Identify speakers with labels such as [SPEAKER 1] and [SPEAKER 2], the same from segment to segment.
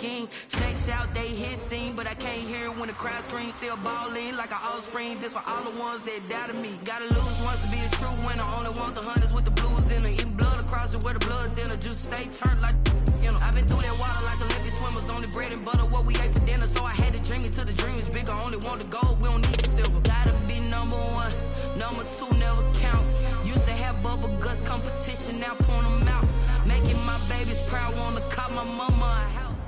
[SPEAKER 1] scheme. Snakes out, they hit scene, but I can't hear it when the crowd screams. Still ballin' like an offspring. This for all the ones that doubted me. Gotta lose once to be a true winner. Only want the hunters with the blues in it. Eating blood across it where the blood thinner. Juice stay turned like, you know. I've been through that water like Olympic swimmers. Only bread and butter, what we ate for dinner. So I had to dream it till the dream is bigger. Only want the gold, we don't need the silver. Gotta be number one, number two never count. Used to have bubble guts competition, now point them out. Making my babies proud, wanna cop my mama a house.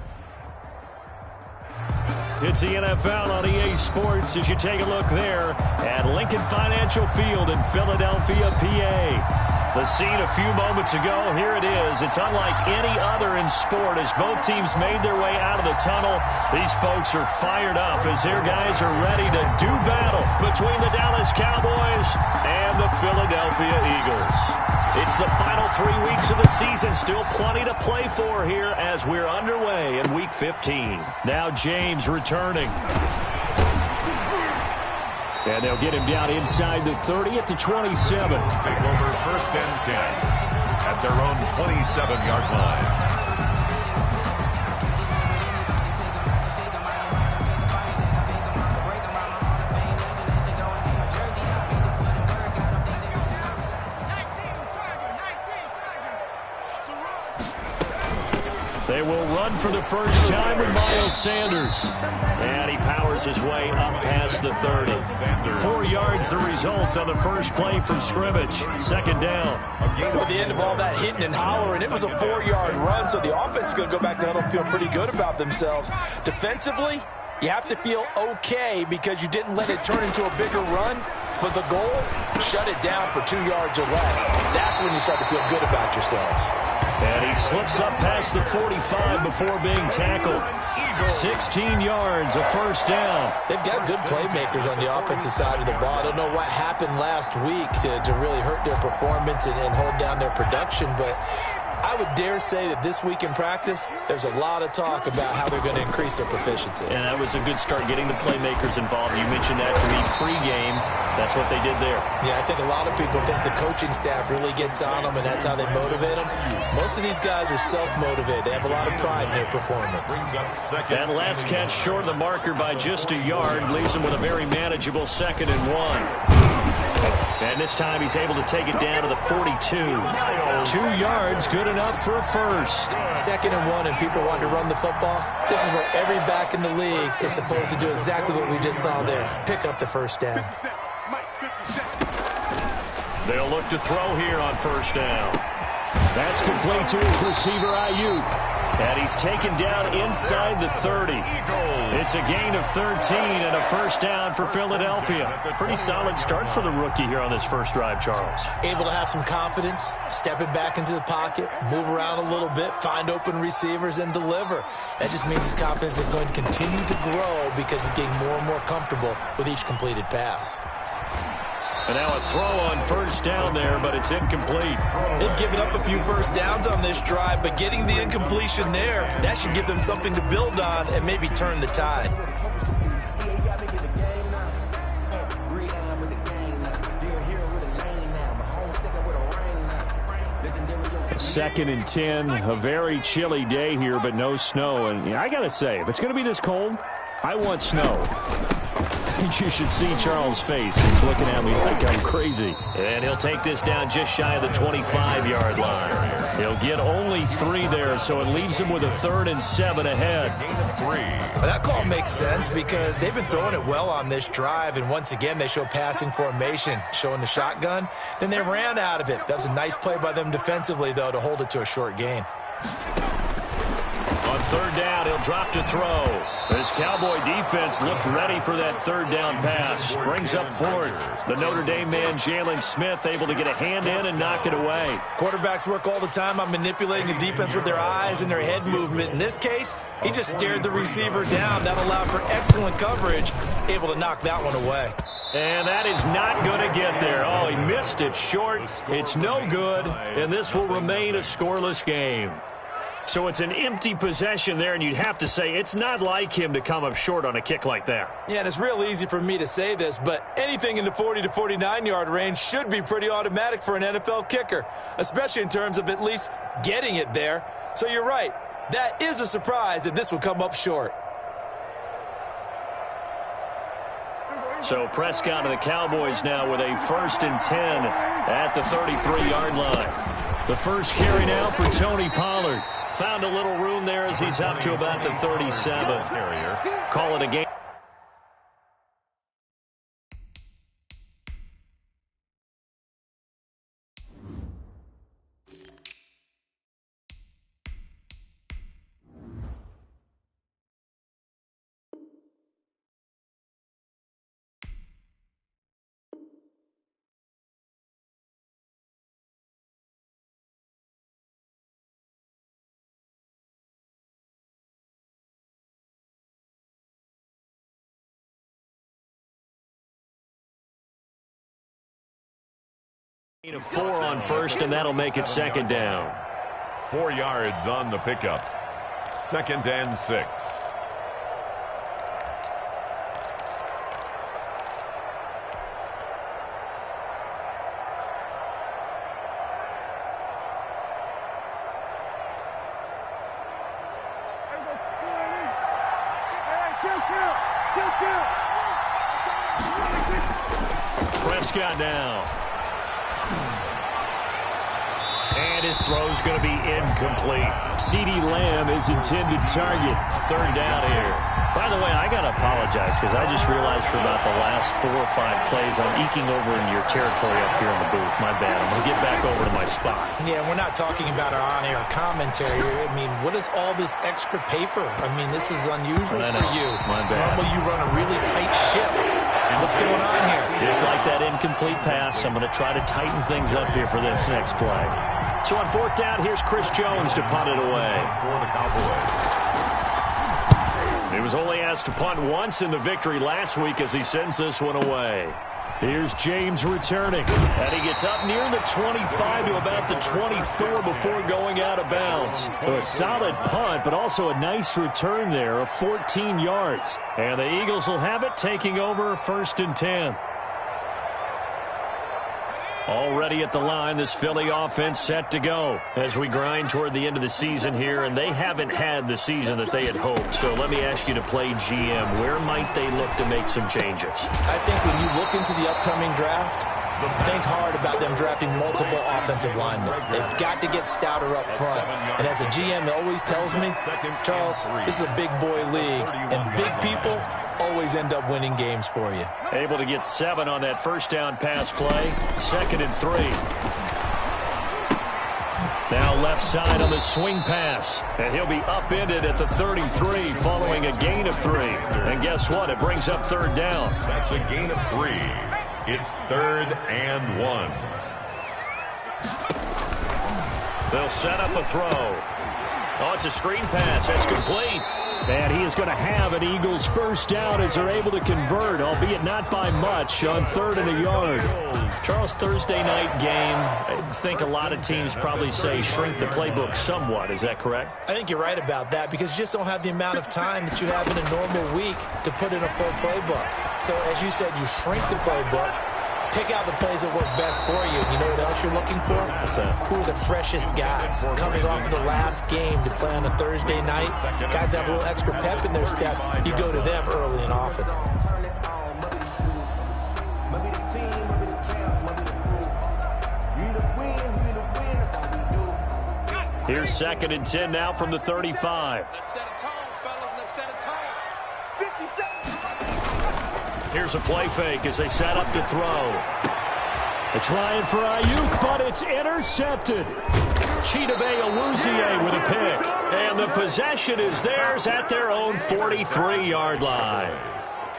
[SPEAKER 2] It's the NFL on EA Sports as you take a look there at Lincoln Financial Field in Philadelphia, PA. The scene a few moments ago, here it is. It's unlike any other in sport as both teams made their way out of the tunnel. These folks are fired up as their guys are ready to do battle between the Dallas Cowboys and the Philadelphia Eagles. It's the final 3 weeks of the season. Still plenty to play for here as we're underway in Week 15. Now James returning. And they'll get him down inside the 30 at the 27.
[SPEAKER 3] Take over 1st and 10 at their own 27-yard line.
[SPEAKER 2] They will run for the first time with Miles Sanders. And he powers his way up past the 30. 4 yards the result on the first play from scrimmage. Second down.
[SPEAKER 4] At the end of all that hitting and hollering, it was a 4-yard run, so the offense is going to go back to huddle and feel pretty good about themselves. Defensively, you have to feel okay because you didn't let it turn into a bigger run. But the goal, shut it down for 2 yards or less. That's when you start to feel good about yourselves.
[SPEAKER 2] And he slips up past the 45 before being tackled. 16 yards, a first down.
[SPEAKER 4] They've got good playmakers on the offensive side of the ball. I don't know what happened last week to really hurt their performance and hold down their production, but I would dare say that this week in practice, there's a lot of talk about how they're going to increase their proficiency.
[SPEAKER 2] And that was a good start, getting the playmakers involved. You mentioned that to me pregame. That's what they did there.
[SPEAKER 4] Yeah, I think a lot of people think the coaching staff really gets on them, and that's how they motivate them. Most of these guys are self-motivated. They have a lot of pride in their performance.
[SPEAKER 2] That last catch short of the marker by just a yard leaves them with a very manageable 2nd and 1. And this time he's able to take it down to the 42. 2 yards, good enough for a first.
[SPEAKER 4] 2nd and 1, and people want to run the football. This is where every back in the league is supposed to do exactly what we just saw there. Pick up the first down.
[SPEAKER 2] They'll look to throw here on first down. That's complete to his receiver, Ayuk. And he's taken down inside the 30. It's a gain of 13 and a first down for Philadelphia. Pretty solid start for the rookie here on this first drive, Charles.
[SPEAKER 4] Able to have some confidence, stepping back into the pocket, move around a little bit, find open receivers, and deliver. That just means his confidence is going to continue to grow because he's getting more and more comfortable with each completed pass.
[SPEAKER 2] And now a throw on first down there, but it's incomplete.
[SPEAKER 4] They've given up a few first downs on this drive, but getting the incompletion there, that should give them something to build on and maybe turn the tide.
[SPEAKER 2] Second and 10, a very chilly day here, but no snow. And I got to say, if it's going to be this cold, I want snow. You should see Charles' face. He's looking at me like I'm crazy. And he'll take this down just shy of the 25-yard line. He'll get only 3 there, so it leaves him with a 3rd and 7 ahead.
[SPEAKER 4] Well, that call makes sense because they've been throwing it well on this drive, and once again they show passing formation, showing the shotgun. Then they ran out of it. That was a nice play by them defensively, though, to hold it to a short gain.
[SPEAKER 2] On 3rd down, he'll drop to throw. This Cowboy defense looked ready for that 3rd down pass. Brings up 4th. The Notre Dame man, Jalen Smith, able to get a hand in and knock it away.
[SPEAKER 4] Quarterbacks work all the time on manipulating the defense with their eyes and their head movement. In this case, he just stared the receiver down. That allowed for excellent coverage, able to knock that one away.
[SPEAKER 2] And that is not going to get there. Oh, he missed it short. It's no good, and this will remain a scoreless game. So it's an empty possession there, and you'd have to say it's not like him to come up short on a kick like that.
[SPEAKER 4] Yeah, and it's real easy for me to say this, but anything in the 40 to 49-yard range should be pretty automatic for an NFL kicker, especially in terms of at least getting it there. So you're right. That is a surprise that this would come up short.
[SPEAKER 2] So Prescott of the Cowboys now with a 1st and 10 at the 33-yard line. The first carry now for Tony Pollard. Found a little room there as he's up to about the 37. Call it a game. Of 4 on first, and that'll make it 2nd down.
[SPEAKER 3] 4 yards on the pickup. 2nd and 6.
[SPEAKER 2] Prescott now. And his throw's going to be incomplete. CeeDee Lamb is intended target. 3rd down here. By the way, I got to apologize because I just realized for about the last 4 or 5 plays I'm eking over into your territory up here in the booth. My bad. I'm going to get back over to my spot.
[SPEAKER 4] Yeah, we're not talking about our on-air commentary. I mean, what is all this extra paper? I mean, this is unusual for you.
[SPEAKER 2] My bad.
[SPEAKER 4] Normally you run a really tight ship. What's going on here?
[SPEAKER 2] Just like that incomplete pass, I'm going to try to tighten things up here for this next play. So on 4th down, here's Chris Jones to punt it away.
[SPEAKER 3] For the Cowboys.
[SPEAKER 2] He was only asked to punt once in the victory last week as he sends this one away. Here's James returning. And he gets up near the 25 to about the 24 before going out of bounds. So a solid punt, but also a nice return there of 14 yards. And the Eagles will have it, taking over 1st and 10. Already at the line, this Philly offense set to go as we grind toward the end of the season here, and they haven't had the season that they had hoped. So let me ask you to play GM. Where might they look to make some changes?
[SPEAKER 4] I think when you look into the upcoming draft, think hard about them drafting multiple offensive linemen. They've got to get stouter up front. And as a GM, it always tells me, Charles, this is a big boy league, and big people always end up winning games for you.
[SPEAKER 2] Able to get 7 on that 1st down pass play. 2nd and 3. Now left side on the swing pass. And he'll be upended at the 33 following a gain of 3. And guess what? It brings up 3rd down.
[SPEAKER 3] That's a gain of 3. It's 3rd and 1.
[SPEAKER 2] They'll set up a throw. Oh, it's a screen pass. That's complete. And he is going to have an Eagles 1st down as they're able to convert, albeit not by much, on 3rd and a yard. Charles, Thursday night game, I think a lot of teams probably say shrink the playbook somewhat. Is that correct?
[SPEAKER 4] I think you're right about that because you just don't have the amount of time that you have in a normal week to put in a full playbook. So, as you said, you shrink the playbook. Pick out the plays that work best for you. You know what else you're looking for?
[SPEAKER 2] What's that?
[SPEAKER 4] Who are the freshest guys coming off of the last game to play on a Thursday night? Guys that have a little extra pep in their step. You go to them early and often.
[SPEAKER 2] Here's 2nd and 10 now from the 35. Here's a play fake as they set up to throw. They're trying for Ayuk, but it's intercepted. Chidobe Awuzie with a pick. And the possession is theirs at their own 43-yard line.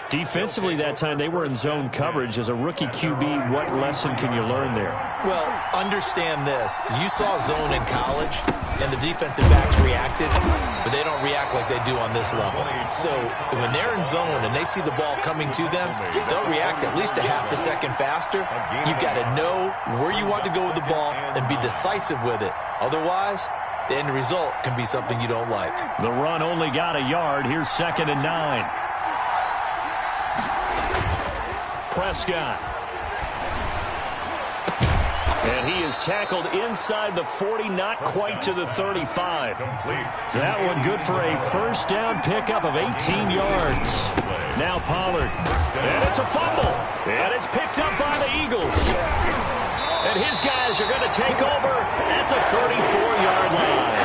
[SPEAKER 2] Defensively that time, they were in zone coverage. As a rookie QB, what lesson can you learn there?
[SPEAKER 4] Well, understand this. You saw zone in college, and the defensive backs reacted, but they don't react like they do on this level. So when they're in zone and they see the ball coming to them, they'll react at least a half a second faster. You've got to know where you want to go with the ball and be decisive with it. Otherwise, the end result can be something you don't like.
[SPEAKER 2] The run only got a yard. Here's 2nd and 9. Prescott. And he is tackled inside the 40, not quite to the 35. That one good for a first down pickup of 18 yards. Now Pollard. And it's a fumble. And it's picked up by the Eagles. And his guys are going to take over at the 34-yard line.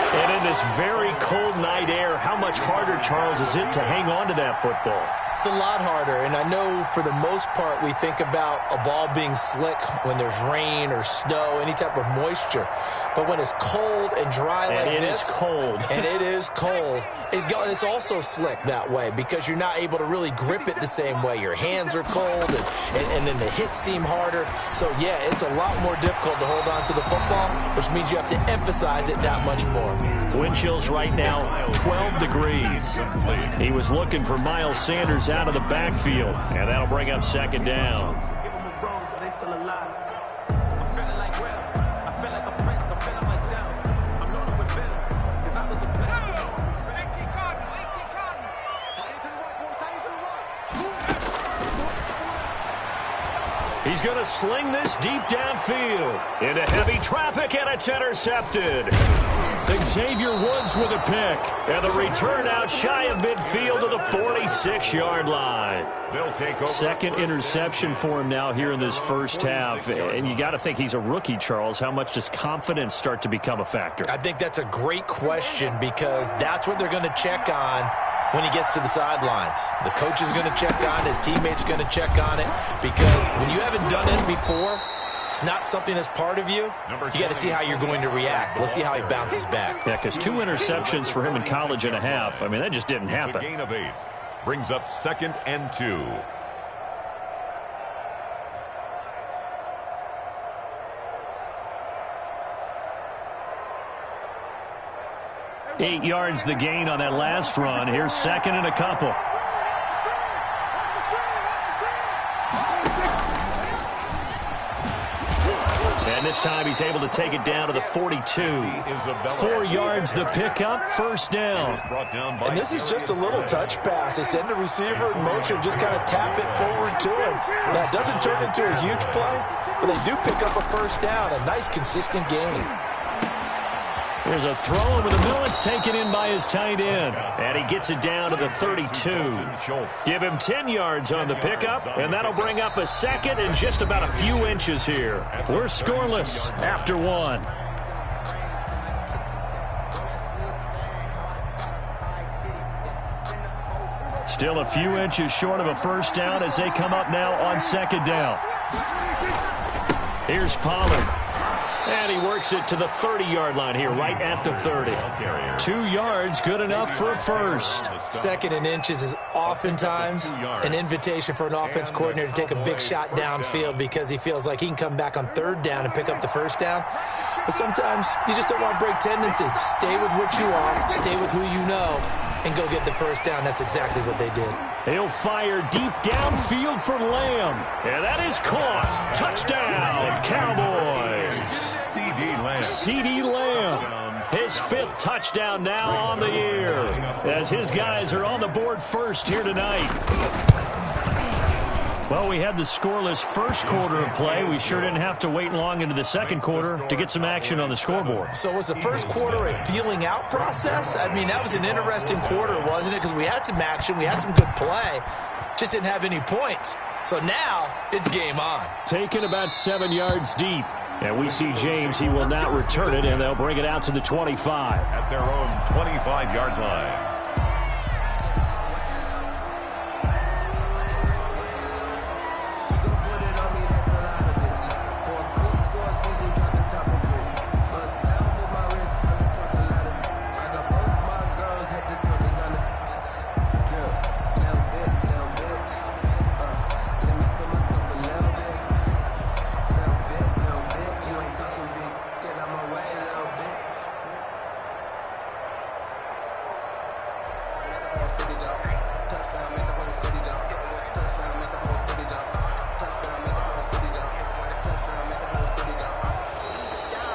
[SPEAKER 2] And in this very cold night air, how much harder, Charles, is it to hang on to that football?
[SPEAKER 4] It's a lot harder, and I know for the most part we think about a ball being slick when there's rain or snow, any type of moisture. But when it's cold and dry like this,
[SPEAKER 2] it is cold.
[SPEAKER 4] And it is cold, it's also slick that way because you're not able to really grip it the same way. Your hands are cold, and then the hits seem harder. So, yeah, it's a lot more difficult to hold on to the football, which means you have to emphasize it that much more.
[SPEAKER 2] Wind chills right now, 12 degrees. He was looking for Miles Sanders out of the backfield, and that'll bring up second down. He's going to sling this deep downfield into heavy traffic, and it's intercepted. Xavier Woods with a pick, and the return out shy of midfield to the 46-yard line. Second interception for him now here in this first half, and you got to think he's a rookie, Charles. How much does confidence start to become a factor?
[SPEAKER 4] I think that's a great question because that's what they're going to check on when he gets to the sidelines. The coach is going to check on it. His teammates are going to check on it because when you haven't done it before, it's not something that's part of you. You got to see how you're going to react. Let's see how he bounces back.
[SPEAKER 2] Yeah, because 2 interceptions for him in college and a half. I mean, that just didn't happen.
[SPEAKER 3] It's a gain of 8. Brings up 2nd and 2.
[SPEAKER 2] 8 yards the gain on that last run. Here's second and a couple. And this time he's able to take it down to the 42. 4 yards the pickup, first down.
[SPEAKER 4] And this is just a little touch pass. They send the receiver in motion, just kind of tap it forward to him. Now, it doesn't turn into a huge play, but they do pick up a first down, a nice, consistent gain.
[SPEAKER 2] There's a throw over the middle. It's taken in by his tight end. And he gets it down to the 32. Give him 10 yards on the pickup, and that'll bring up a second and just about a few inches here. We're scoreless after 1. Still a few inches short of a first down as they come up now on second down. Here's Pollard. And he works it to the 30-yard line here, right at the 30. 2 yards, good enough for a first.
[SPEAKER 4] 2nd and inches is oftentimes an invitation for an offense coordinator to take a big shot downfield because he feels like he can come back on 3rd down and pick up the first down. But sometimes you just don't want to break tendency. Stay with what you are, stay with who you know, and go get the first down. That's exactly what they did.
[SPEAKER 2] He'll fire deep downfield for Lamb. And that is caught. Touchdown, Cowboys. C.D. Lamb, his 5th touchdown now on the year as his guys are on the board first here tonight. Well, we had the scoreless first quarter of play. We sure didn't have to wait long into the second quarter to get some action on the scoreboard.
[SPEAKER 4] So was the first quarter a feeling out process? I mean, that was an interesting quarter, wasn't it? Because we had some action, we had some good play, just didn't have any points. So now it's game on.
[SPEAKER 2] Taken about 7 yards deep. And we see James. He will not return it, and they'll bring it out to the 25.
[SPEAKER 3] At their own 25-yard line.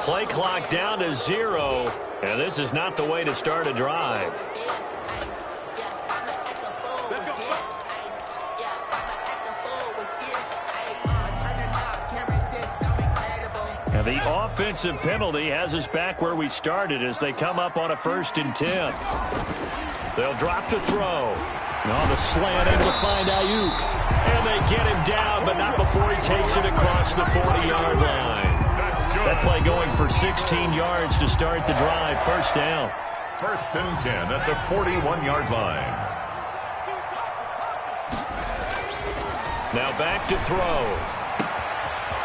[SPEAKER 2] Play clock down to 0, and this is not the way to start a drive. The offensive penalty has us back where we started as they come up on a 1st and 10. They'll drop to throw. On the slant, able to find Ayuk. And they get him down, but not before he takes it across the 40-yard line. That play going for 16 yards to start the drive. 1st down.
[SPEAKER 3] 1st and 10 at the 41-yard line.
[SPEAKER 2] Now back to throw.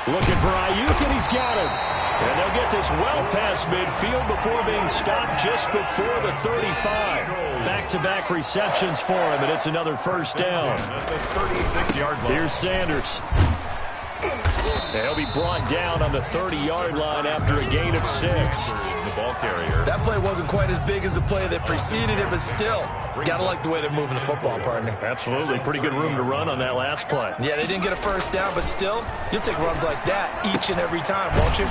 [SPEAKER 2] Looking for Ayuk, and he's got him. And they'll get this well past midfield before being stopped just before the 35. Back-to-back receptions for him, and it's another 1st down.
[SPEAKER 3] At the 36-yard line.
[SPEAKER 2] Here's Sanders. He'll be brought down on the 30-yard line after a gain of 6.
[SPEAKER 3] The ball carrier.
[SPEAKER 4] That play wasn't quite as big as the play that preceded it, but still, gotta like the way they're moving the football, partner.
[SPEAKER 2] Absolutely. Pretty good room to run on that last play.
[SPEAKER 4] Yeah, they didn't get a 1st down, but still, you'll take runs like that each and every time, won't you?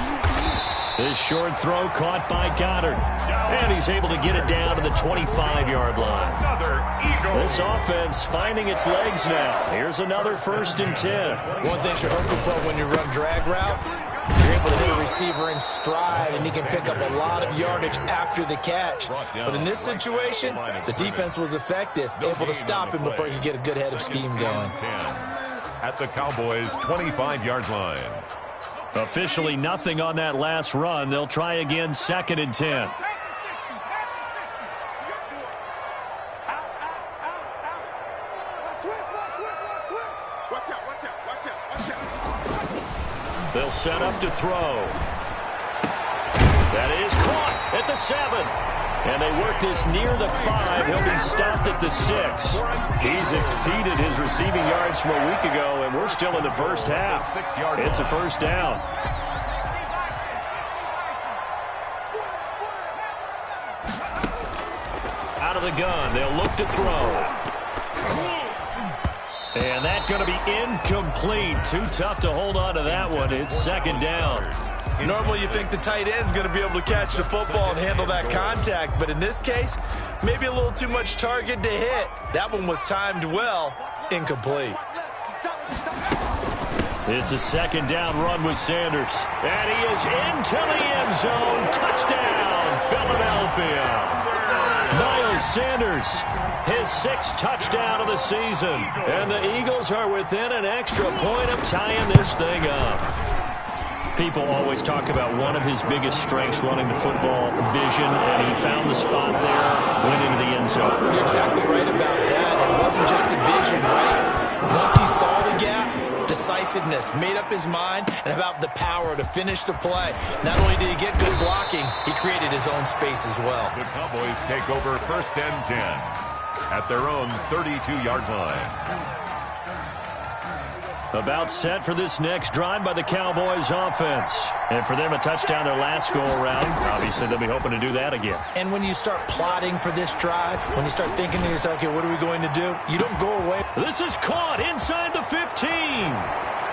[SPEAKER 2] This short throw caught by Goddard. And he's able to get it down to the 25-yard line.
[SPEAKER 3] Another Eagle.
[SPEAKER 2] This offense finding its legs now. Here's another 1st and 10.
[SPEAKER 4] One thing should hurt you for when you run drag routes, you're able to hit a receiver in stride, and he can pick up a lot of yardage after the catch. But in this situation, the defense was effective, able to stop him before he could get a good head of steam going.
[SPEAKER 3] 10 at the Cowboys' 25-yard line.
[SPEAKER 2] Officially nothing on that last run. They'll try again 2nd and 10. They'll set up to throw. That is caught at the 7. And they work this near the 5. He'll be stopped at the 6. He's exceeded his receiving yards from a week ago, and we're still in the 1st half. It's a 1st down. Out of the gun, they'll look to throw. And that's going to be incomplete. Too tough to hold on to that one. It's 2nd down.
[SPEAKER 4] Normally you think the tight end's going to be able to catch the football and handle that contact, but in this case, maybe a little too much target to hit. That one was timed well, incomplete.
[SPEAKER 2] It's a 2nd down run with Sanders. And he is into the end zone. Touchdown, Philadelphia. Miles Sanders, his 6th touchdown of the season. And the Eagles are within an extra point of tying this thing up. People always talk about one of his biggest strengths running the football, vision, and he found the spot there, went into the end zone.
[SPEAKER 4] You're exactly right about that. It wasn't just the vision, right? Once he saw the gap, decisiveness, made up his mind, and about the power to finish the play. Not only did he get good blocking, he created his own space as well.
[SPEAKER 3] The Cowboys take over 1st and 10 at their own 32-yard line.
[SPEAKER 2] About set for this next drive by the Cowboys offense. And for them, a touchdown their last go-around. Obviously, they'll be hoping to do that again.
[SPEAKER 4] And when you start plotting for this drive, when you start thinking to yourself, okay, what are we going to do? You don't go away.
[SPEAKER 2] This is caught inside the 15.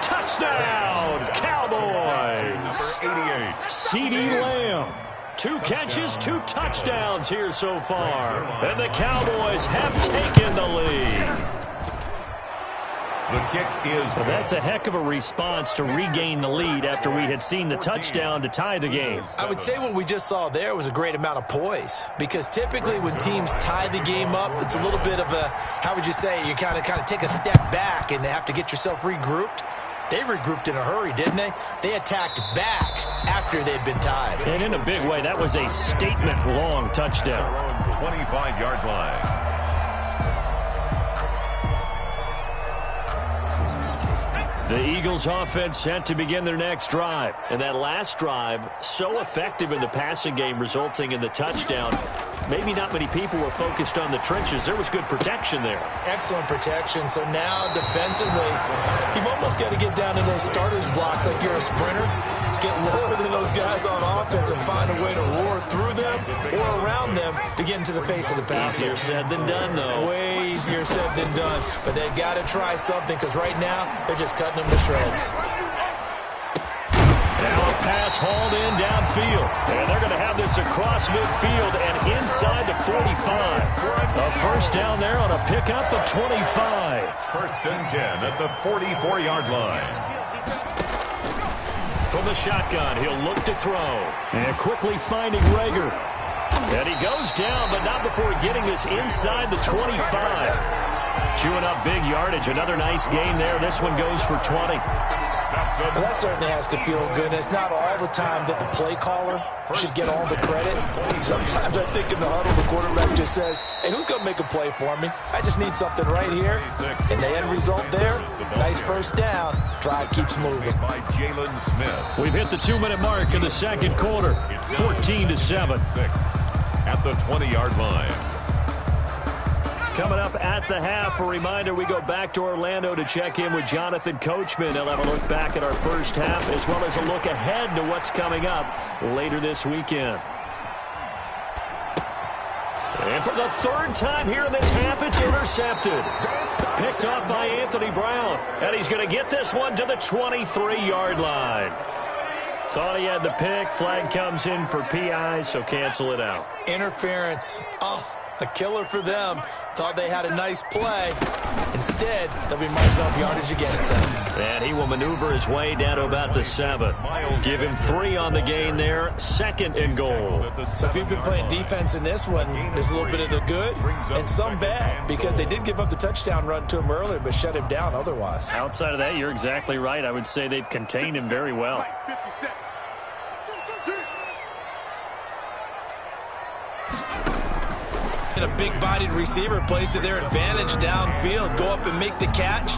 [SPEAKER 2] Touchdown, Cowboys.
[SPEAKER 3] Number 88.
[SPEAKER 2] CeeDee Lamb. 2 catches, 2 touchdowns here so far. And the Cowboys have taken the lead.
[SPEAKER 3] The kick is
[SPEAKER 2] Well, that's a heck of a response to regain the lead after we had seen the touchdown to tie the game.
[SPEAKER 4] I would say what we just saw there was a great amount of poise, because typically when teams tie the game up, it's a little bit of a, how would you say, you kind of take a step back and have to get yourself regrouped. They regrouped in a hurry, didn't they? They attacked back after they'd been tied.
[SPEAKER 2] And in a big way, that was a statement-long touchdown.
[SPEAKER 3] 25-yard line.
[SPEAKER 2] The Eagles offense set to begin their next drive. And that last drive, so effective in the passing game, resulting in the touchdown. Maybe not many people were focused on the trenches. There was good protection there.
[SPEAKER 4] Excellent protection. So now defensively, you've almost got to get down to those starters blocks like you're a sprinter. Get lower than those guys on offense and find a way to roar through them or around them to get into the face of the passer.
[SPEAKER 2] Easier said than done, though.
[SPEAKER 4] Way easier said than done. But they've got to try something, because right now they're just cutting them to shreds.
[SPEAKER 2] Now a pass hauled in downfield. And they're going to have this across midfield and inside the 45. A 1st down there on a pickup of 25.
[SPEAKER 3] 1st and 10 at the 44-yard line.
[SPEAKER 2] from the shotgun. He'll look to throw. And quickly finding Rager. And he goes down, but not before getting this inside the 25. Chewing up big yardage. Another nice gain there. This one goes for 20.
[SPEAKER 4] Well, that certainly has to feel good. It's not all the time that the play caller should get all the credit. Sometimes I think in the huddle, the quarterback just says, hey, who's going to make a play for me? I just need something right here. And the end result there, nice first down. Drive keeps moving.
[SPEAKER 3] By Jalen Smith.
[SPEAKER 2] We've hit the 2-minute mark in the second quarter. 14-7.
[SPEAKER 3] At the 20-yard line.
[SPEAKER 2] Coming up at the half, a reminder, we go back to Orlando to check in with Jonathan Coachman. He'll have a look back at our first half as well as a look ahead to what's coming up later this weekend. And for the third time here in this half, it's intercepted. Picked off by Anthony Brown. And he's going to get this one to the 23-yard line. Thought he had the pick. Flag comes in for PI, so cancel it out.
[SPEAKER 4] Interference. Oh, a killer for them. Thought they had a nice play. Instead, they'll be marching off yardage against them.
[SPEAKER 2] And he will maneuver his way down to about the 7. Give him 3 on the gain there. 2nd and goal.
[SPEAKER 4] So if you've been playing defense in this one, there's a little bit of the good and some bad, because they did give up the touchdown run to him earlier, but shut him down otherwise.
[SPEAKER 2] Outside of that, you're exactly right. I would say they've contained him very well.
[SPEAKER 4] And a big-bodied receiver plays to their advantage downfield. Go up and make the catch,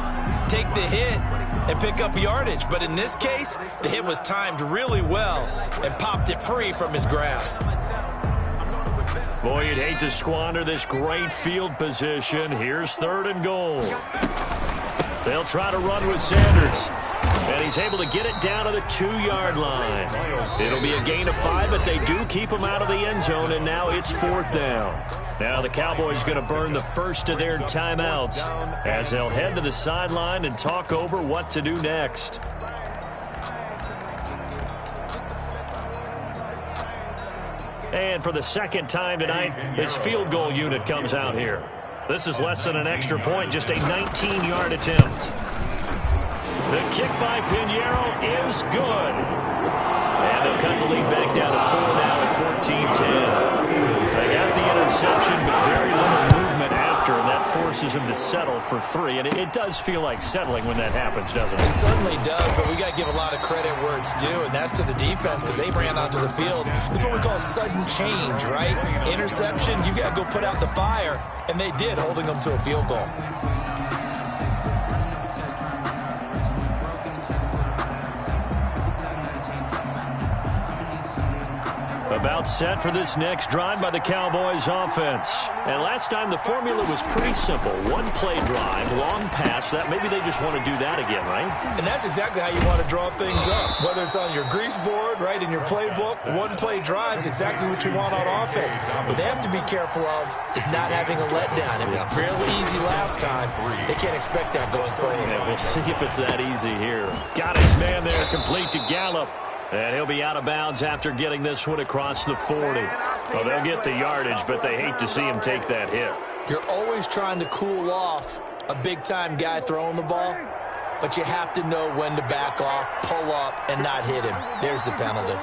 [SPEAKER 4] take the hit, and pick up yardage. But in this case, the hit was timed really well and popped it free from his grasp.
[SPEAKER 2] Boy, you'd hate to squander this great field position. Here's 3rd and goal. They'll try to run with Sanders. And he's able to get it down to the 2-yard line. It'll be a gain of 5, but they do keep him out of the end zone, and now it's 4th down. Now the Cowboys going to burn the first of their timeouts as they'll head to the sideline and talk over what to do next. And for the second time tonight, his field goal unit comes out here. This is less than an extra point, just a 19-yard attempt. The kick by Pinheiro is good. And they'll cut the lead back down to 4 now at 14-10. They got the interception, but very little movement after, and that forces them to settle for 3. And it does feel like settling when that happens, doesn't it?
[SPEAKER 4] It certainly does, but we got to give a lot of credit where it's due, and that's to the defense, because they ran onto the field. This is what we call sudden change, right? Interception, you got to go put out the fire, and they did, holding them to a field goal.
[SPEAKER 2] About set for this next drive by the Cowboys offense. And last time the formula was pretty simple. 1-play drive, long pass. That maybe they just want to do that again, right?
[SPEAKER 4] And that's exactly how you want to draw things up. Whether it's on your grease board, right, in your playbook, 1-play drive is exactly what you want on offense. What they have to be careful of is not having a letdown. It was fairly easy last time. They can't expect that going forward.
[SPEAKER 2] Yeah, we'll see if it's that easy here. Got his man there, complete to Gallup. And he'll be out of bounds after getting this one across the 40. Well, they'll get the yardage, but they hate to see him take that hit.
[SPEAKER 4] You're always trying to cool off a big-time guy throwing the ball, but you have to know when to back off, pull up, and not hit him. There's the penalty.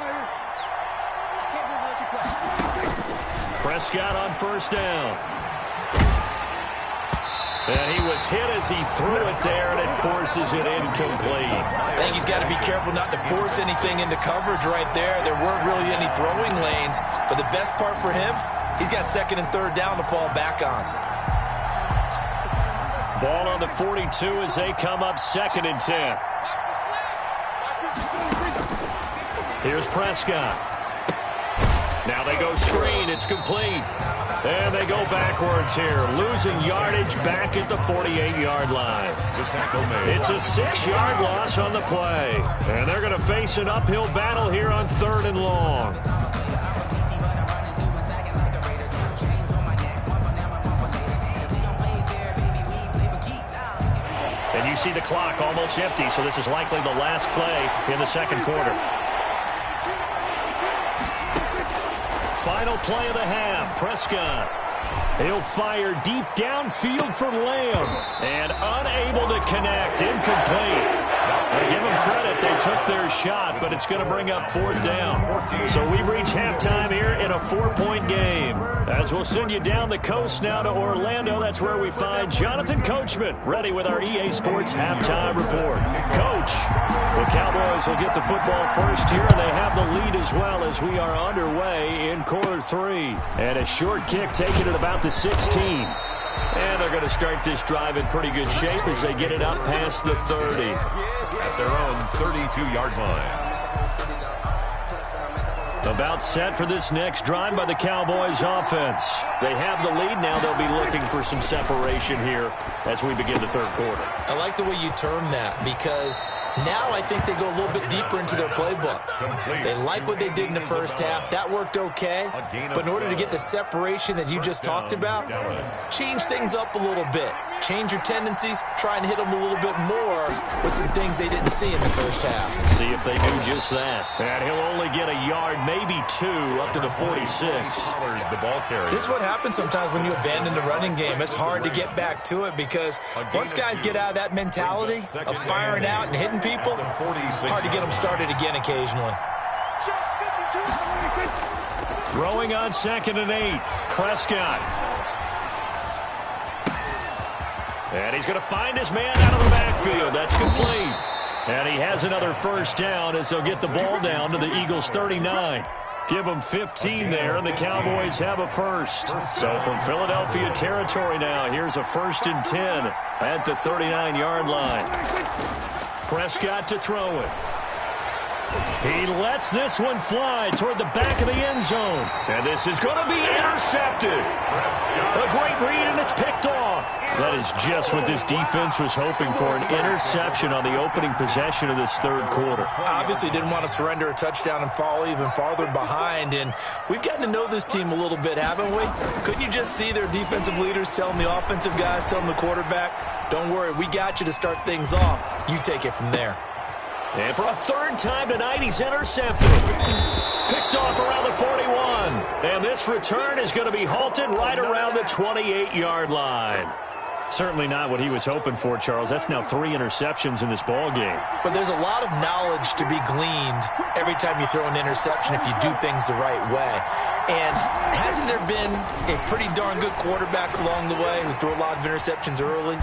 [SPEAKER 2] Prescott on 1st down. And he was hit as he threw it there, and it forces it incomplete.
[SPEAKER 4] I think he's got to be careful not to force anything into coverage right there. There weren't really any throwing lanes, but the best part for him, he's got 2nd and 3rd down to fall back on.
[SPEAKER 2] Ball on the 42 as they come up 2nd and 10. Here's Prescott. Now they go screen. It's complete. And they go backwards here, losing yardage back at the 48-yard line. It's a 6-yard loss on the play. And they're going to face an uphill battle here on 3rd and long. And you see the clock almost empty, so this is likely the last play in the second quarter. Final play of the half, Prescott. He'll fire deep downfield for Lamb. And unable to connect, incomplete. They give them credit. They took their shot, but it's going to bring up 4th down. So we've reached halftime here in a 4-point game. As we'll send you down the coast now to Orlando, that's where we find Jonathan Coachman, ready with our EA Sports halftime report. Coach, the Cowboys will get the football first here, and they have the lead as well as we are underway in quarter 3. And a short kick taken at about the 16. And they're going to start this drive in pretty good shape as they get it up past the 30.
[SPEAKER 3] At their own 32-yard line.
[SPEAKER 2] About set for this next drive by the Cowboys offense. They have the lead. Now they'll be looking for some separation here as we begin the third quarter.
[SPEAKER 4] I like the way you term that, because now I think they go a little bit deeper into their playbook. They like what they did in the first half. That worked okay. But in order to get the separation that you just talked about, change things up a little bit. Change your tendencies. Try and hit them a little bit more with some things they didn't see in the first half.
[SPEAKER 2] See if they do just that. And he'll only get a yard, maybe 2, up to the 46.
[SPEAKER 3] The ball carrier.
[SPEAKER 4] This is what happens sometimes when you abandon the running game. It's hard to get back to it because once guys get out of that mentality of firing out and hitting people, hard to get them started again occasionally.
[SPEAKER 2] Throwing on 2nd and 8. Prescott. And he's going to find his man out of the backfield. That's complete. And he has another first down as they'll get the ball down to the Eagles' 39. Give them 15 there, and the Cowboys have a first. So from Philadelphia territory now, here's a 1st and 10 at the 39-yard line. Prescott to throw it. He lets this one fly toward the back of the end zone. And this is going to be intercepted. A great read, and it's picked off. That is just what this defense was hoping for, an interception on the opening possession of this third quarter.
[SPEAKER 4] Obviously didn't want to surrender a touchdown and fall even farther behind. And we've gotten to know this team a little bit, haven't we? Couldn't you just see their defensive leaders telling the offensive guys, telling the quarterback, don't worry, we got you to start things off. You take it from there.
[SPEAKER 2] And for a 3rd time tonight, he's intercepted. Picked off around the 41. And this return is going to be halted right around the 28-yard line. Certainly not what he was hoping for, Charles. That's now 3 interceptions in this ball game.
[SPEAKER 4] But there's a lot of knowledge to be gleaned every time you throw an interception if you do things the right way. And hasn't there been a pretty darn good quarterback along the way who threw a lot of interceptions early?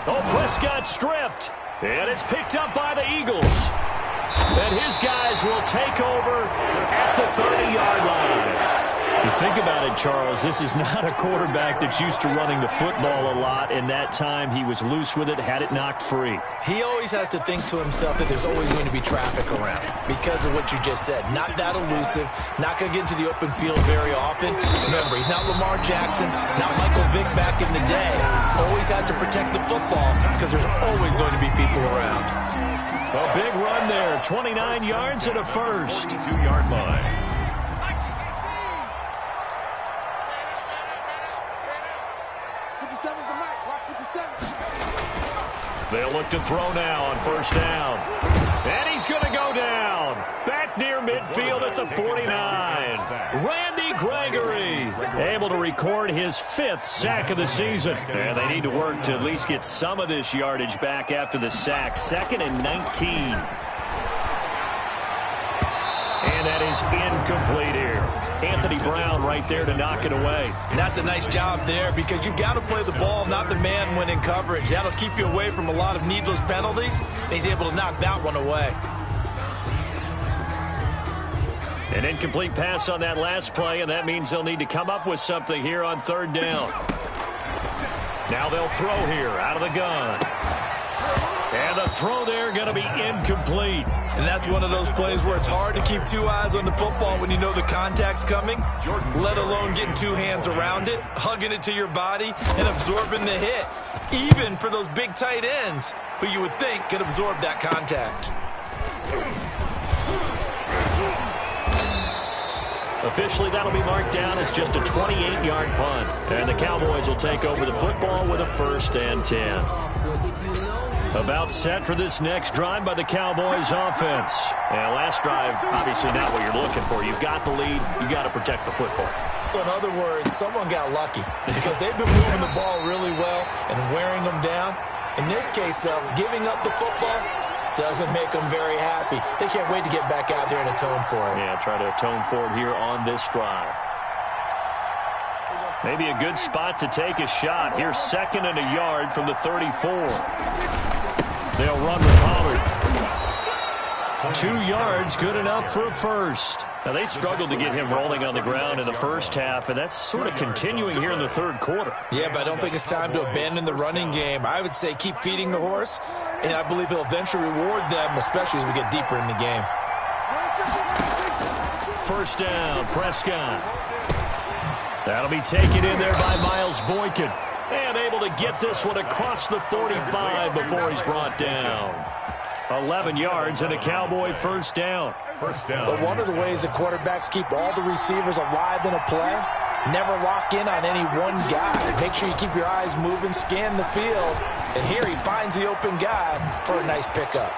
[SPEAKER 2] Oh, Prescott stripped. And it's picked up by the Eagles. And his guys will take over at the 30-yard line. You think about it, Charles, this is not a quarterback that's used to running the football a lot, and that time he was loose with it, had it knocked free.
[SPEAKER 4] He always has to think to himself that there's always going to be traffic around because of what you just said. Not that elusive, not going to get into the open field very often. Remember, he's not Lamar Jackson, not Michael Vick back in the day. Always has to protect the football because there's always going to be people around.
[SPEAKER 2] A big run there, 29 yards and a first.
[SPEAKER 3] 42-yard line.
[SPEAKER 2] They'll look to throw now on 1st down. And he's going to go down. Back near midfield at the 49. Randy Gregory able to record his 5th sack of the season. And they need to work to at least get some of this yardage back after the sack. 2nd and 19. And that is incomplete here. Anthony Brown right there to knock it away.
[SPEAKER 4] And that's a nice job there because you've got to play the ball, not the man when in coverage. That'll keep you away from a lot of needless penalties. And he's able to knock that one away.
[SPEAKER 2] An incomplete pass on that last play, and that means they'll need to come up with something here on 3rd down. Now they'll throw here out of the gun. And the throw there going to be incomplete.
[SPEAKER 4] And that's one of those plays where it's hard to keep 2 eyes on the football when you know the contact's coming, let alone getting 2 hands around it, hugging it to your body, and absorbing the hit, even for those big tight ends who you would think could absorb that contact.
[SPEAKER 2] Officially, that'll be marked down as just a 28-yard punt. And the Cowboys will take over the football with a 1st and 10. About set for this next drive by the Cowboys offense. And last drive, obviously not what you're looking for. You've got the lead. You've got to protect the football.
[SPEAKER 4] So in other words, someone got lucky because they've been moving the ball really well and wearing them down. In this case, though, giving up the football, Doesn't make them very happy. They can't wait to get back out there and atone for it.
[SPEAKER 2] Yeah, try to atone for it here on this drive. Maybe a good spot to take a shot. Here's 2nd and a yard from the 34. They'll run with Pollard. 2 yards, good enough for a first. Now, they struggled to get him rolling on the ground in the first half, and that's sort of continuing here in the third quarter.
[SPEAKER 4] Yeah, but I don't think it's time to abandon the running game. I would say keep feeding the horse, and I believe he'll eventually reward them, especially as we get deeper in the game.
[SPEAKER 2] First down, Prescott. That'll be taken in there by Miles Boykin. And able to get this one across the 45 before he's brought down. 11 yards and a Cowboy first down.
[SPEAKER 4] But one of the ways the quarterbacks keep all the receivers alive in a play, never lock in on any one guy. Make sure you keep your eyes moving, scan the field. And here he finds the open guy for a nice pickup.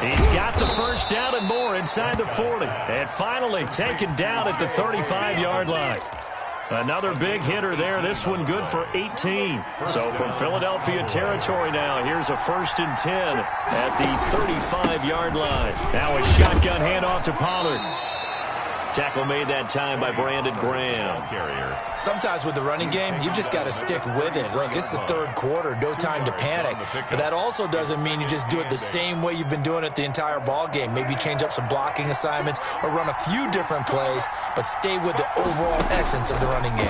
[SPEAKER 2] He's got the first down and more inside the 40. And finally taken down at the 35-yard line. Another big hitter there. This one good for 18. So from Philadelphia territory now, here's a 1st and 10 at the 35-yard line. Now a shotgun handoff to Pollard. Tackle made that time by Brandon Graham.
[SPEAKER 4] Sometimes with the running game, you've just got to stick with it. Look, it's the third quarter, no time to panic. But that also doesn't mean you just do it the same way you've been doing it the entire ball game. Maybe change up some blocking assignments or run a few different plays, but stay with the overall essence of the running game.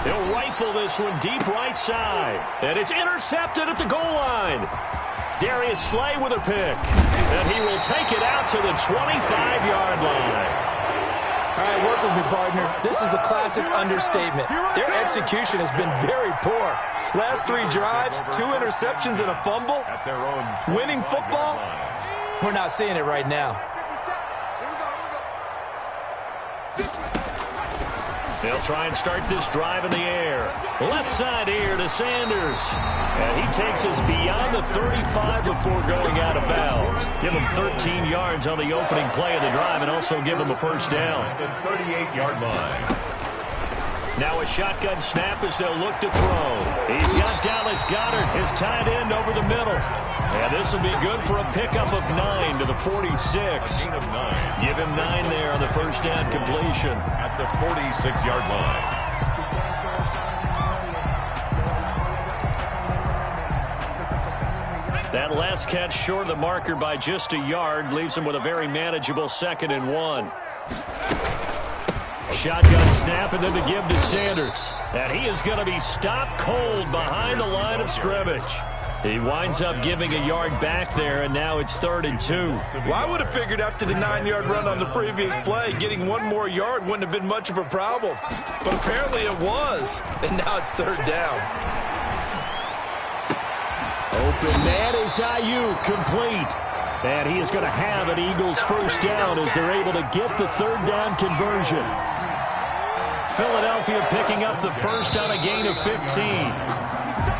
[SPEAKER 2] He'll rifle this one deep right side. And it's intercepted at the goal line. Darius Slay with a pick. And he will take it out to the 25-yard line.
[SPEAKER 4] All right, work with me, partner. This is a classic understatement. Their execution has been very poor. Last 3 drives, 2 interceptions and a fumble. Winning football? We're not seeing it right now.
[SPEAKER 2] They'll try and start this drive in the air. Left side here to Sanders. And he takes us beyond the 35 before going out of bounds. Give him 13 yards on the opening play of the drive and also give him a first down.
[SPEAKER 3] The 38-yard line.
[SPEAKER 2] Now a shotgun snap as they'll look to throw. He's got Dallas Goedert, his tight end, over the middle. And this will be good for a pickup of 9 to the 46. Give him 9 there on the first down completion.
[SPEAKER 3] At the 46-yard line.
[SPEAKER 2] That last catch short of the marker by just a yard leaves him with a very manageable 2nd and 1. Shotgun snap and then to give to Sanders. And he is going to be stopped cold behind the line of scrimmage. He winds up giving a yard back there, and now it's 3rd and 2.
[SPEAKER 4] Well, I would have figured after the 9-yard run on the previous play, getting 1 more yard wouldn't have been much of a problem. But apparently it was, and now it's 3rd down.
[SPEAKER 2] Open man is Ayuk, complete. And he is going to have an Eagles first down as they're able to get the 3rd down conversion. Philadelphia picking up the first on a gain of 15.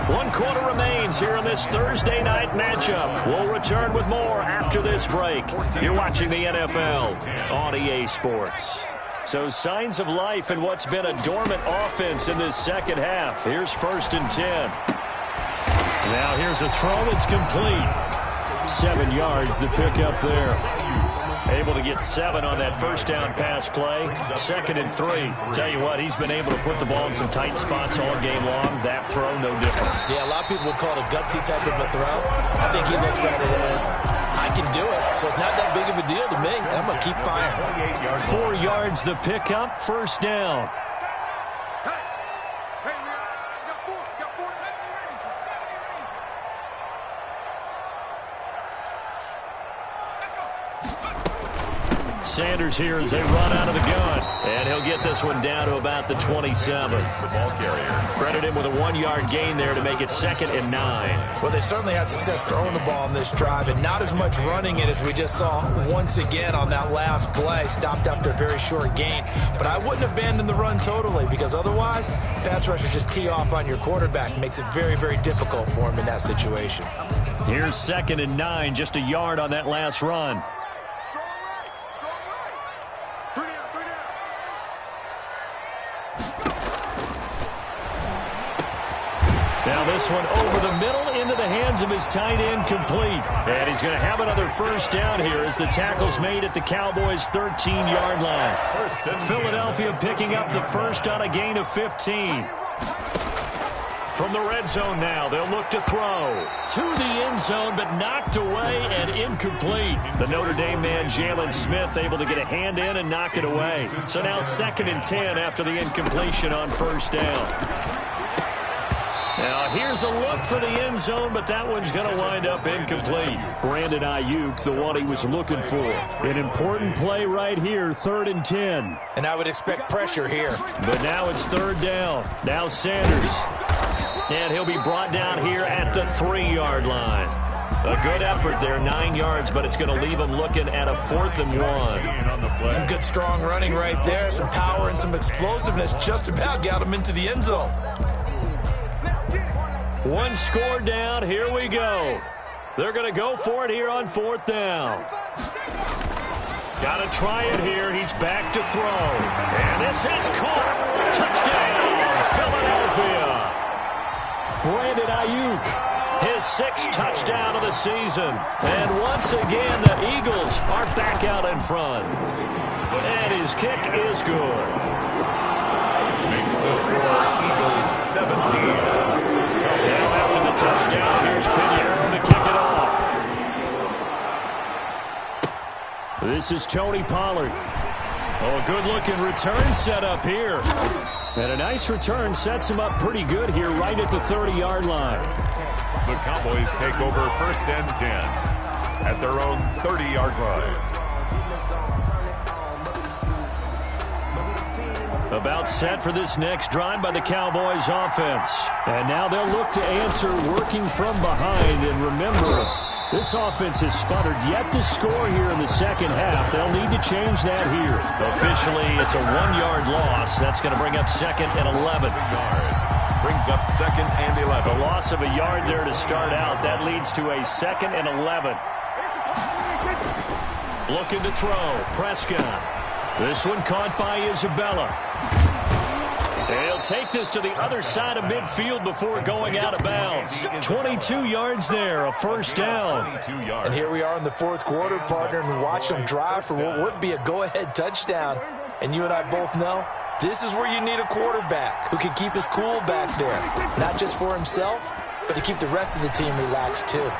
[SPEAKER 2] 1 quarter remains here in this Thursday night matchup. We'll return with more after this break. You're watching the NFL on EA Sports. So signs of life in what's been a dormant offense in this second half. Here's 1st and 10. Now here's a throw that's complete. 7 yards the pickup there. Able to get 7 on that first down pass play. 2nd and 3. Tell you what, he's been able to put the ball in some tight spots all game long. That throw, no different.
[SPEAKER 4] Yeah, a lot of people would call it a gutsy type of a throw. I think he looks at it as, I can do it, so it's not that big of a deal to me, and I'm going to keep firing.
[SPEAKER 2] 4 yards the pickup, first down. Sanders here as they run out of the gun. And he'll get this one down to about the 27.
[SPEAKER 3] The ball carrier.
[SPEAKER 2] Credit him with a 1-yard gain there to make it 2nd and 9.
[SPEAKER 4] Well, they certainly had success throwing the ball on this drive, and not as much running it as we just saw once again on that last play. Stopped after a very short gain. But I wouldn't abandon the run totally, because otherwise, pass rushers just tee off on your quarterback. Makes it very, very difficult for him in that situation.
[SPEAKER 2] Here's 2nd and 9, just a yard on that last run. Now this one over the middle into the hands of his tight end, complete. And he's going to have another first down here as the tackle's made at the Cowboys' 13-yard line. Philadelphia picking up the first on a gain of 15. From the red zone now, they'll look to throw. To the end zone, but knocked away and incomplete. The Notre Dame man, Jalen Smith, able to get a hand in and knock it away. So now 2nd and 10 after the incompletion on first down. Now here's a look for the end zone, but that one's going to wind up incomplete. Brandon Ayuk, the one he was looking for. An important play right here, 3rd and 10.
[SPEAKER 4] And I would expect pressure here.
[SPEAKER 2] But now it's 3rd down. Now Sanders. And he'll be brought down here at the 3-yard line. A good effort there, 9 yards, but it's going to leave him looking at a 4th and 1.
[SPEAKER 4] Some good strong running right there, some power and some explosiveness just about got him into the end zone.
[SPEAKER 2] One score down, here we go. They're going to go for it here on 4th down. Got to try it here, he's back to throw. And this is caught. Touchdown, Philadelphia. Brandon Ayuk, his 6th touchdown of the season. And once again, the Eagles are back out in front. And his kick is good.
[SPEAKER 3] Makes the score Eagles 17.
[SPEAKER 2] Now after the touchdown, here's Pinheiro to kick it off. This is Tony Pollard. Oh, a good-looking return set up here. And a nice return sets him up pretty good here right at the 30-yard line.
[SPEAKER 3] The Cowboys take over 1st and 10 at their own 30-yard line.
[SPEAKER 2] About set for this next drive by the Cowboys offense. And now they'll look to answer working from behind. And remember, this offense has sputtered yet to score here in the second half. They'll need to change that here. Officially, it's a 1-yard loss. That's going to bring up 2nd and 11.
[SPEAKER 3] Brings up 2nd and 11.
[SPEAKER 2] A loss of a yard there to start out. That leads to a 2nd and 11. Looking to throw. Prescott. This one caught by Isabella. They'll take this to the other side of midfield before going out of bounds. 22 yards there, a first down.
[SPEAKER 4] And here we are in the 4th quarter, partner, and watch them drive for what would be a go-ahead touchdown. And you and I both know this is where you need a quarterback who can keep his cool back there. Not just for himself, but to keep the rest of the team relaxed too.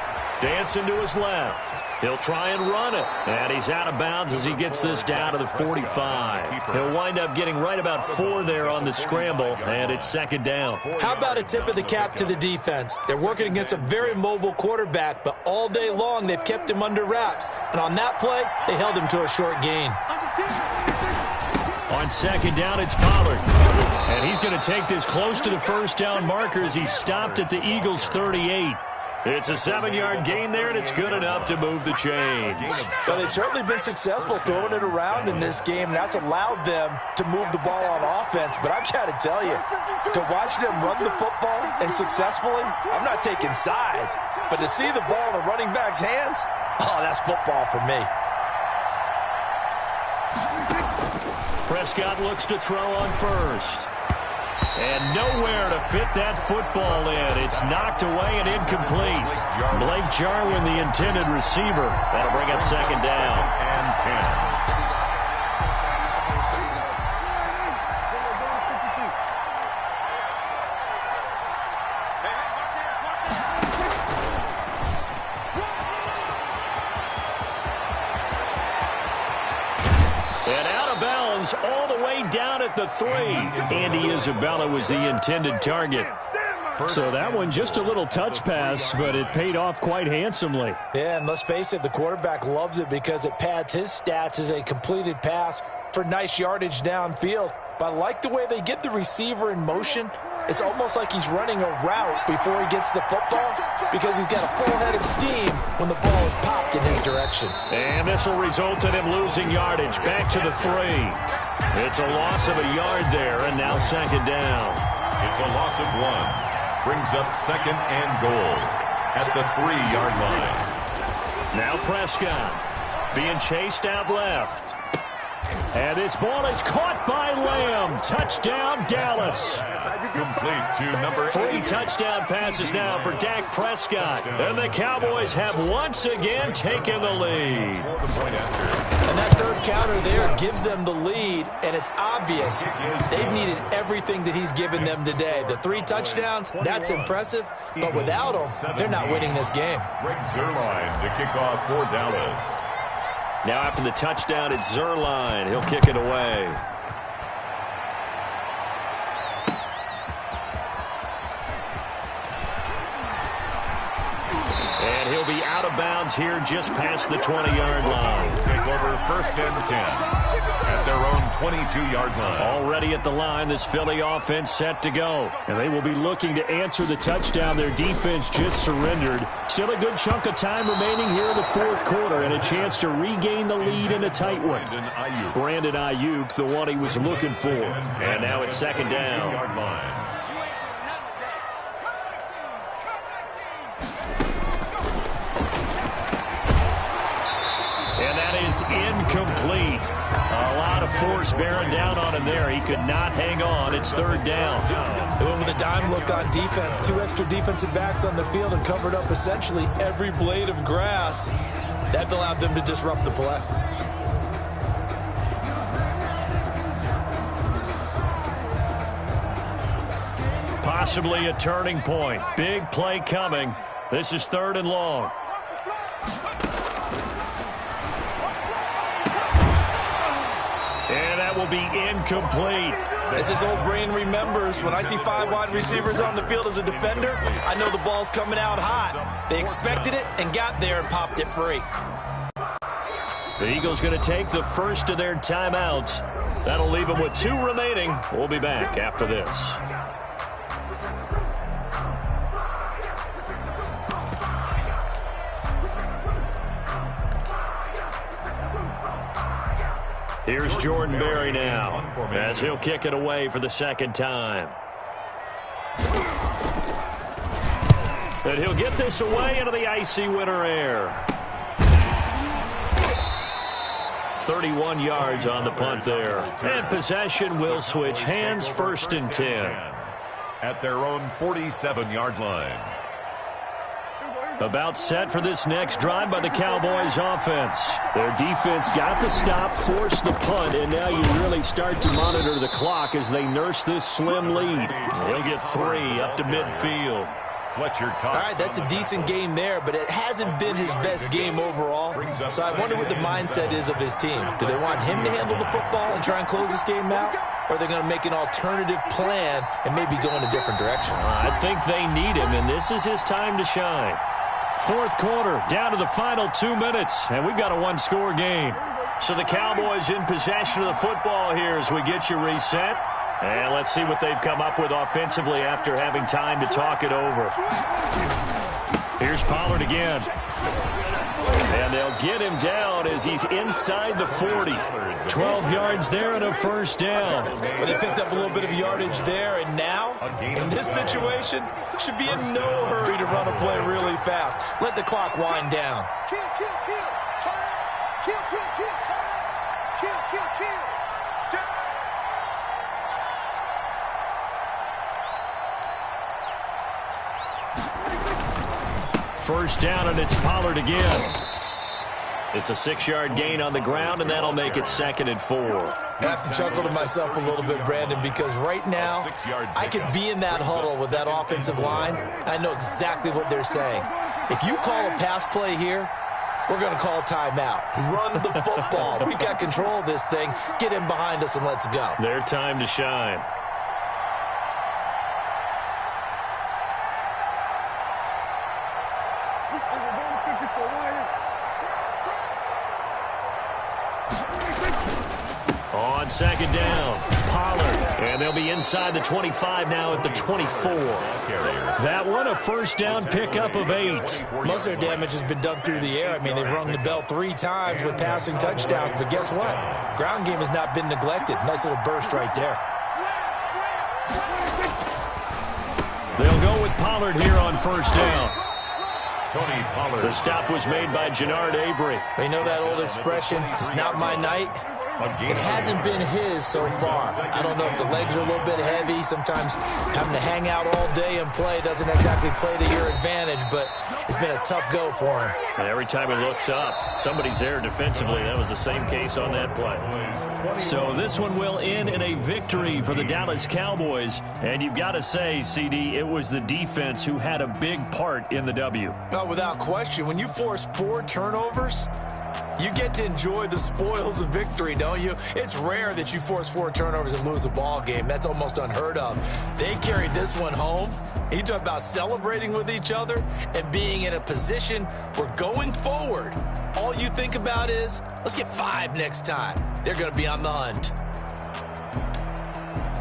[SPEAKER 2] Dancing to his left. He'll try and run it. And he's out of bounds as he gets this down to the 45. He'll wind up getting right about 4 there on the scramble, and it's 2nd down.
[SPEAKER 4] How about a tip of the cap to the defense? They're working against a very mobile quarterback, but all day long they've kept him under wraps. And on that play, they held him to a short gain.
[SPEAKER 2] On 2nd down, it's Pollard. And he's going to take this close to the first down marker as he stopped at the Eagles' 38. It's a 7-yard gain there, and it's good enough to move the chains.
[SPEAKER 4] Well, they've certainly been successful throwing it around in this game, and that's allowed them to move the ball on offense. But I've got to tell you, to watch them run the football and successfully, I'm not taking sides, but to see the ball in a running back's hands, oh, that's football for me.
[SPEAKER 2] Prescott looks to throw on first. And nowhere to fit that football in. It's knocked away and incomplete. Blake Jarwin, the intended receiver. That'll bring up 2nd down.
[SPEAKER 3] And 10.
[SPEAKER 2] And out of bounds all the way down at the 3. Andy Isabella was the intended target. So that one just a little touch pass, but it paid off quite handsomely.
[SPEAKER 4] Yeah, and let's face it, the quarterback loves it because it pads his stats as a completed pass for nice yardage downfield. But I like the way they get the receiver in motion. It's almost like he's running a route before he gets the football because he's got a full head of steam when the ball is popped in his direction.
[SPEAKER 2] And this will result in him losing yardage back to the 3. It's a loss of a yard there, and now 2nd down.
[SPEAKER 3] It's a loss of 1. Brings up 2nd and goal at the 3-yard line.
[SPEAKER 2] Now Prescott being chased out left. And this ball is caught by Lamb. Touchdown, Dallas.
[SPEAKER 3] Complete to number
[SPEAKER 2] 3
[SPEAKER 3] 8.
[SPEAKER 2] touchdown passes now for Dak Prescott. And the Cowboys have once again taken the lead.
[SPEAKER 4] And that third counter there gives them the lead, and it's obvious they've needed everything that he's given them today. The 3 touchdowns, that's impressive, but without him, they're not winning this game.
[SPEAKER 3] Greg Zuerlein to kick off for Dallas.
[SPEAKER 2] Now after the touchdown, it's Zuerlein. He'll kick it away. And he'll be out of bounds here just past the 20-yard line.
[SPEAKER 3] Take over 1st and 10 at their own 22-yard line.
[SPEAKER 2] Already at the line, this Philly offense set to go. And they will be looking to answer the touchdown their defense just surrendered. Still a good chunk of time remaining here in the 4th quarter and a chance to regain the lead in a tight one. Brandon Ayuk, the one he was looking for. And now it's 2nd down. And that is incomplete. A lot of force bearing down on him there. He could not hang on. It's 3rd down.
[SPEAKER 4] They went with a dime look on defense. 2 extra defensive backs on the field and covered up essentially every blade of grass. That allowed them to disrupt the play.
[SPEAKER 2] Possibly a turning point. Big play coming. This is 3rd and long. And that will be incomplete.
[SPEAKER 4] As his old brain remembers, when I see 5 wide receivers on the field as a defender, I know the ball's coming out hot. They expected it and got there and popped it free.
[SPEAKER 2] The Eagles going to take the first of their timeouts. That'll leave them with 2 remaining. We'll be back after this. Here's Jordan Berry now, as he'll kick it away for the 2nd time. And he'll get this away into the icy winter air. 31 yards on the punt there. And possession will switch hands, 1st and 10.
[SPEAKER 3] At their own 47-yard line.
[SPEAKER 2] About set for this next drive by the Cowboys offense. Their defense got the stop, forced the punt, and now you really start to monitor the clock as they nurse this slim lead. They'll get 3 up to midfield.
[SPEAKER 3] Fletcher Cox.
[SPEAKER 4] All right, that's a decent game there, but it hasn't been his best game overall. So I wonder what the mindset is of his team. Do they want him to handle the football and try and close this game out? Or are they going to make an alternative plan and maybe go in a different direction?
[SPEAKER 2] I think they need him, and this is his time to shine. 4th quarter, down to the final 2 minutes, and we've got a 1-score game. So the Cowboys in possession of the football here as we get you reset. And let's see what they've come up with offensively after having time to talk it over. Here's Pollard again. And they'll get him down as he's inside the 40. 12 yards there and a 1st down.
[SPEAKER 4] Well, they picked up a little bit of yardage there, and now, in this situation, should be in no hurry to run a play really fast. Let the clock wind down.
[SPEAKER 5] Kill, kill, kill. Turn it. Kill, kill, kill. Turn it. Kill, kill, kill. Turn it.
[SPEAKER 2] First down, and it's Pollard again. It's a 6-yard gain on the ground, and that'll make it 2nd and 4.
[SPEAKER 4] I have to chuckle to myself a little bit, Brandon, because right now I could be in that huddle with that offensive line. I know exactly what they're saying. If you call a pass play here, we're going to call timeout. Run the football. We've got control of this thing. Get in behind us and let's go.
[SPEAKER 2] Their time to shine. On 2nd down, Pollard. And they'll be inside the 25 now at the 24. That one, a 1st down pickup of 8.
[SPEAKER 4] Most of their damage has been done through the air. I mean, they've rung the bell 3 times with passing touchdowns. But guess what? Ground game has not been neglected. Nice little burst right there.
[SPEAKER 2] They'll go with Pollard here on 1st down.
[SPEAKER 3] Tony Pollard.
[SPEAKER 2] The stop was made by Jannard Avery.
[SPEAKER 4] You know that old expression, it's not my night. It hasn't been his so far. I don't know if the legs are a little bit heavy. Sometimes having to hang out all day and play doesn't exactly play to your advantage, but it's been a tough go for him.
[SPEAKER 2] And every time he looks up, somebody's there defensively. That was the same case on that play. So this one will end in a victory for the Dallas Cowboys. And you've got to say, CD, it was the defense who had a big part in the W.
[SPEAKER 4] Oh, without question. When you force 4 turnovers, you get to enjoy the spoils of victory, don't you? It's rare that you force 4 turnovers and lose a ball game. That's almost unheard of. They carried this one home. You talk about celebrating with each other and being in a position where going forward, all you think about is, let's get 5 next time. They're going to be on the hunt.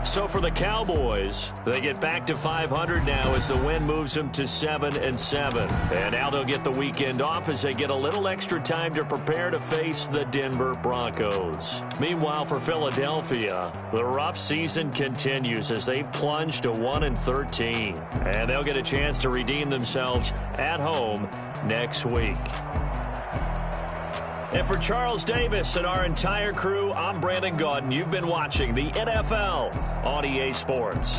[SPEAKER 2] So for the Cowboys, they get back to 500 now as the win moves them to 7-7. And now they'll get the weekend off as they get a little extra time to prepare to face the Denver Broncos. Meanwhile, for Philadelphia, the rough season continues as they plunge to 1-13. And they'll get a chance to redeem themselves at home next week. And for Charles Davis and our entire crew, I'm Brandon Gaudin. You've been watching the NFL on EA Sports.